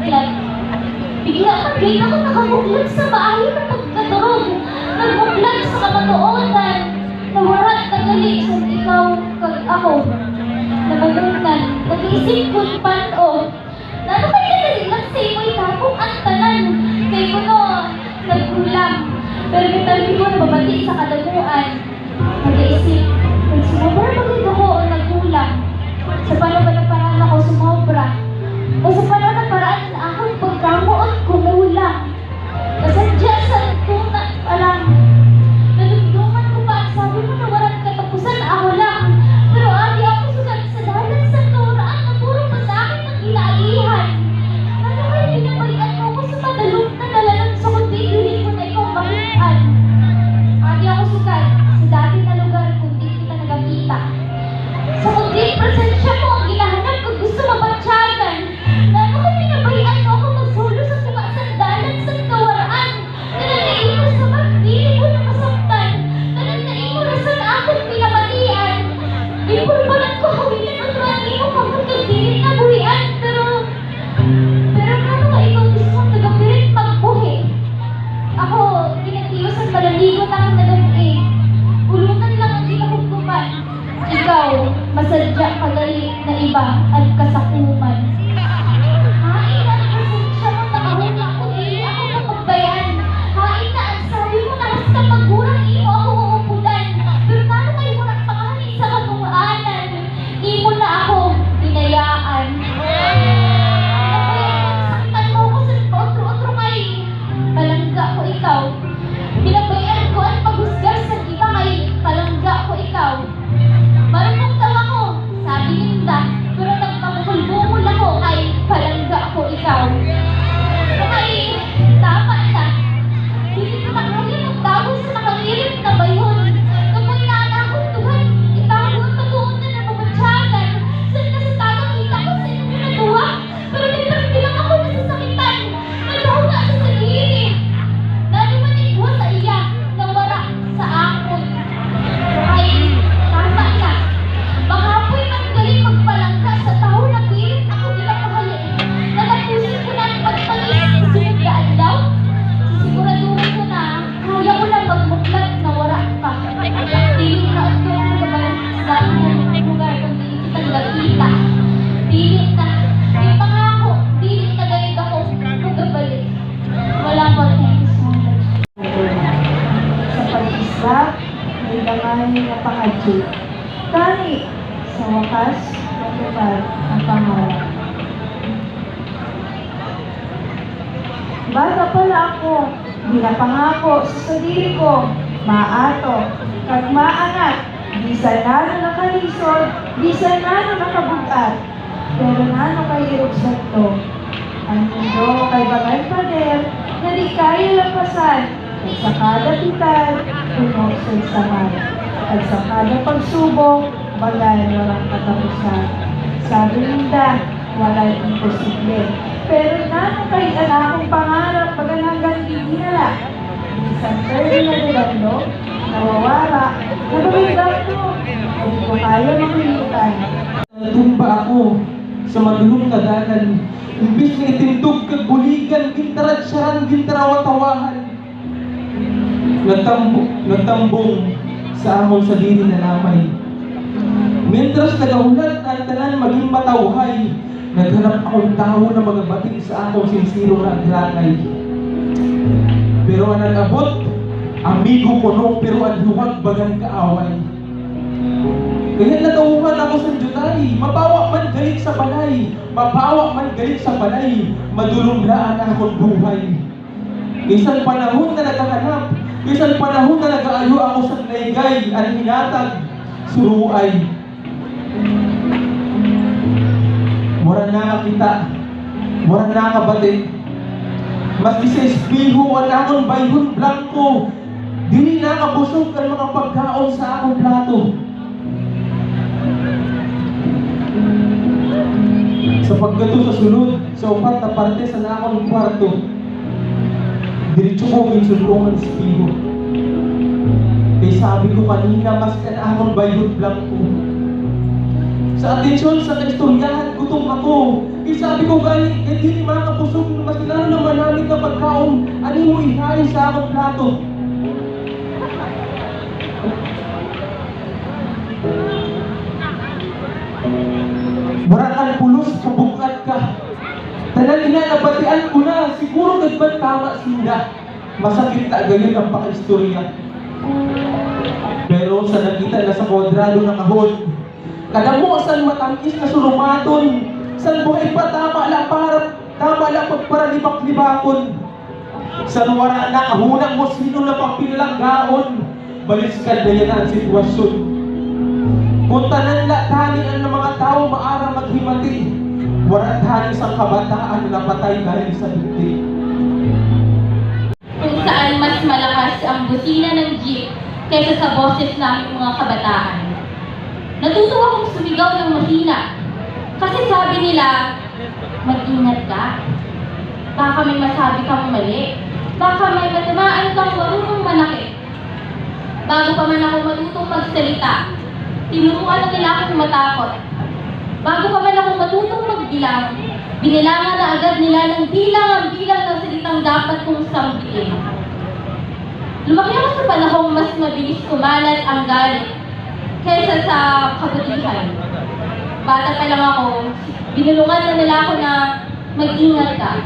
nagmuklat. Bigla kagay ako nakamuklat sa maayo ng pagkaturog. Nagmuklat sa kamatuonan. Nawarat nagali sa ikaw kag ako. Namangunan, nag-iisip ko pano. Nano kaya nalilang sa imo'y tapong ang tanan. Kay kuno, nagkulang. Pero kitabi ko nababati sa kadaguan. Nag-iisip, nagsumobra maganda ko o nagkulang. Sa paano ba ng paraan ako sumobra? O sa paano ng paraan na akong pagkamo at kumulang? Kasadya sa tuna pa lang. Nadugduman ko pa ang sabi mo na walang katapusan ako lang. Pero adi ako sugat sa dalan sa kauraan na puro pa sa akin ang ilaihan. Ano kayo pinabalian mo ko sa madalog na dalalan sa kundi hiling mo na ikaw makitaan? Adi ako sugat sa dati na lugar kung di kita nagakita. Sa kundi presensya mo ang ginahanap kung gusto mabatsyagan. Na ano kayo pinabalian mo ako magsulo sa mga sandalan sa kawaraan. Nananayin mo sa magdili ko na masaktan. Nananayin mo na sa akong pinamalian. Ipurbalan ko hawilan at rani mo kapag kagdili na buhian. Pero ano ka ikaw gusto mong nagapirit magbuhi? Ako, pinatiyosan malaligo na ang nagami. Ulungan lang ang kinahugkuman. Ikaw, masadya kagali na iba at kasakuman. Hain na ang presensya mo nakahula ko, dili ako mapagbayan. Hain na ang sabi mo na hasta pagkurang imo ako uupulan. Pero paano kayo mo nagpangalit sa katunganan? Imo na ako inayaan. Saktan mo ko sa otro-otro kay palangga ko ikaw. Pinabayan ko at paghusgar sa iba kay palangga ko ikaw. Marunong daw ako, sabi Linda, pero nagpapulbumol ako kay palangga ko ikaw. Okay, tama na. Hindi ko nakaya magtago sa nakangilip na bayon. Kapag naanakong tuhan, itago at patuon na napapatsyagan. Saan na sa tagang kita ko sa inyo nagawa? Pero hindi lang ako nasasakitan. Naghawa sa sarili. Nanuman ikuha sa iya, nawara sa akon. Okay, tama na. Baka ako'y nanggaling magpalangka sa tao na pilit ako pinapahali. Natapusin ko na ang pagpangis sa sunod na adlaw. Sisiguraduhin ko na kaya ko lang magmuklat na wala ka. Dili na ito ang nagabalik sa akong lugar kung di kita nagkita. Dili na. Ipangako, dili na gayad ako magabalik. Wala pa rin sa pag-isa, may damay na pangadyo. Tani, sa wakas, matupad ang pangarap. Bata pala ako, ginapangako sa sarili ko, maato, kag maangat, di sanano nakalisod, di sanano nakabugat, pero nano kay irugsan to. Ang mundo kay bagay pader, na di kaya lampasan, at sa kada pital, puno sa isaman. At sa kada pagsubok, bagay walang katapusan. Sabi Linda, walang imposible. Pero nano kay anakong pangarap, bagan hanggang dinala. Isang terno na nilando, nawawala, nababagdag ko, hindi ko kaya makulitan. Natumba ako sa madulong kadalan. Imbis na itindog kag buligan, gintarad siyaran, gintarawa-tawahan. Nagtambong sa among sarili na lamay. Mientras nagahulat ang tanan maging matawhay, naghanap akong tao na magabating sa akong sinsirong nagrangay. Pero ang nag-abot, amigo ko no, pero ang luwag bagang kaaway. Kaya natauhan ako sa jutay, mabawa man galit sa balay, mabawa man galit sa balay, madulumlaan akong buhay. Isang panahon na naghahanap, isang panahon na nag-aayo ako sa naygay, ang hinatag, suruay. Mura na kita, mura na kabati, mas di sa espeho, ang akong bayhon blanco, dili na kabusog ang mga pagkaon sa akong plato. Sa paggato sa sulod, sa upat na parte sa nakakong kwarto, diretso ko minsulungan sa piho. Kaya sabi ko kanina, mas kanahang bayot blanco. Sa atensyon sa kaistoryahan, gutom ako. Isabi ko galing, hindi mga kapusong mas lalo na manamit na pagkaon, ano mo ihain sa akong plato. Barakan pulos, kabugat ka. Tanan ina, nabatian ko na, siguro gagban tama sinda. Masakit na gayon ang pakaistorya. Pero sa nakita na sa kwadrado ng kahon, kada mo saan matangkis na surumaton, saan buhay pa tama lang pagparalibak-libakon. Sa wara na kahunang mo sino na pagpinlanggaon, baliskad na yan ang sitwasyon. Kung tanan la tanin ang mga tao maara maghimati, wala tanin sa kabataan na napatay dahil sa dibdib. Kung saan mas malakas ang busina ng jeep kaysa sa boses naming mga kabataan. Natuto akong sumigaw ng mahina kasi sabi nila, mag-ingat ka. Baka may masabi kang mali. Baka may matamaan kang marunong manakit. Bago pa man ako matutong magsalita, tinuruan na nila akong matakot. Bago pa man ako matutong magbilang, binilangan na agad nila ng bilang ang bilang ng salitang dapat kong sambitin. Lumaki ako sa panahong mas mabilis kumalat ang galit kaysa sa kabutihan. Bata pa lang ako, binulungan na nila ako na mag-ingat ka.